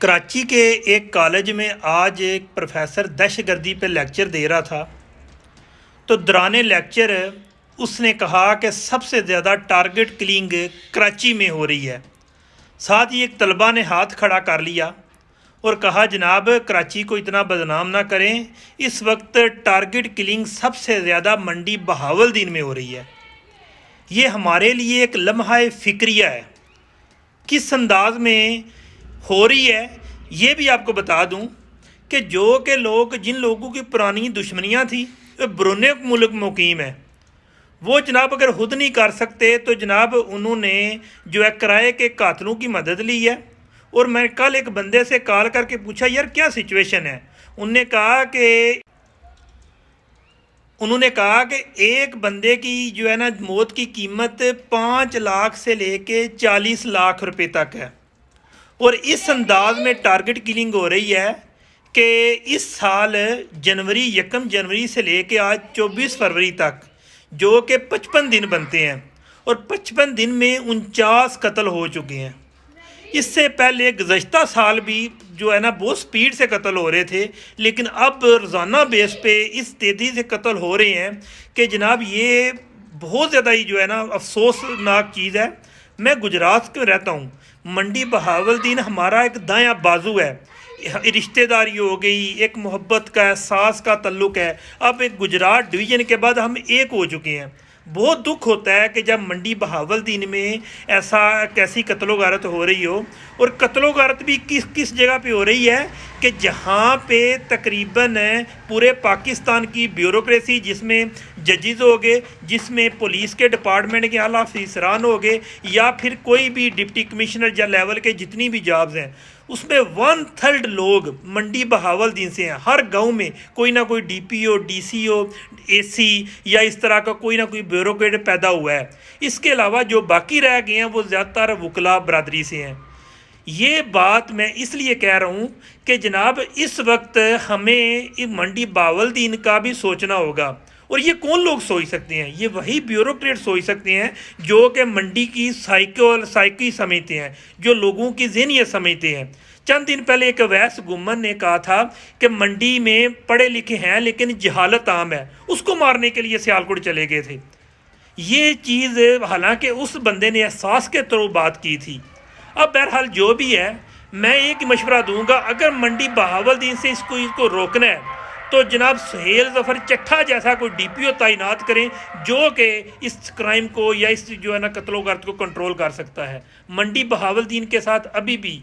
कराची के एक कॉलेज में आज एक प्रोफेसर दहशत गर्दी पे लेक्चर दे रहा था। तो दौरान लेक्चर उसने कहा कि सबसे ज़्यादा टारगेट किलिंग कराची में हो रही है। साथ ही एक तलबा ने हाथ खड़ा कर लिया और कहा, जनाब कराची को इतना बदनाम ना करें, इस वक्त टारगेट किलिंग सबसे ज़्यादा मंडी बहावलदीन में हो रही है। ये हमारे लिए एक लम्हा फ़िक्रिया है। किस अंदाज में हो रही है ये भी आपको बता दूं कि जिन लोगों की पुरानी दुश्मनियां थी, बरूने मुल्क मुकीम है, वो जनाब अगर खुद नहीं कर सकते तो जनाब उन्होंने जो है किराए के कातलों की मदद ली है। और मैं कल एक बंदे से कॉल करके पूछा, यार क्या सिचुएशन है। उन्होंने कहा कि एक बंदे की जो है ना मौत की कीमत 5 लाख से लेके 40 लाख रुपए तक है। और इस अंदाज में टारगेट किलिंग हो रही है कि इस साल 1 जनवरी से लेके आज 24 फरवरी तक, जो कि 55 दिन बनते हैं, और 55 दिन में 49 कत्ल हो चुके हैं। इससे पहले गुज़श्ता साल भी जो है ना बहुत स्पीड से कत्ल हो रहे थे, लेकिन अब रोज़ाना बेस पे इस तेज़ी से कत्ल हो रहे हैं कि जनाब ये बहुत ज़्यादा ही जो है ना अफसोसनाक चीज़ है। मैं गुजरात में रहता हूँ। मंडी बहावलदीन हमारा एक दायां बाजू है। रिश्तेदारी हो गई, एक मोहब्बत का एहसास का तल्लुक़ है। अब एक गुजरात डिवीज़न के बाद हम एक हो चुके हैं। बहुत दुख होता है कि जब मंडी बहावलदीन में कैसी कत्लो गारत हो रही हो, और कत्लो गारत भी किस जगह पे हो रही है कि जहाँ पे तकरीबन पूरे पाकिस्तान की ब्यूरोक्रेसी, जिसमें जजेस हो गए, जिसमें पुलिस के डिपार्टमेंट के आला अफसरान हो गए, या फिर कोई भी डिप्टी कमिश्नर या लेवल के जितनी भी जॉब्स हैं, उसमें 1/3 लोग मंडी बहावलदीन से हैं। हर गांव में कोई ना कोई डीपीओ, डीसीओ, एसी या इस तरह का कोई ना कोई ब्यूरोक्रेट पैदा हुआ है। इसके अलावा जो बाकी रह गए हैं वो ज़्यादातर वकला बरादरी से हैं। ये बात मैं इसलिए कह रहा हूँ कि जनाब इस वक्त हमें मंडी बहावलदीन का भी सोचना होगा। और ये कौन लोग सोच सकते हैं? ये वही ब्यूरोक्रेट सोच सकते हैं जो कि मंडी की साइकी समझते हैं, जो लोगों की ज़हनियत समझते हैं। चंद दिन पहले एक अवैस गुम्मन ने कहा था कि मंडी में पढ़े लिखे हैं लेकिन जहालत आम है, उसको मारने के लिए सियालकोट चले गए थे। ये चीज़ हालांकि उस बंदे ने एहसास के थ्रू बात की थी। अब बहरहाल जो भी है, मैं एक मशवरा दूंगा, अगर मंडी बहावलदीन से इसको रोकना है तो जनाब सुहेल ज़फ़र चट्ठा जैसा कोई डीपीओ तैनात करें जो कि इस क्राइम को या इस जो है ना कत्लो गारत को कंट्रोल कर सकता है। मंडी बहावलदीन के साथ अभी भी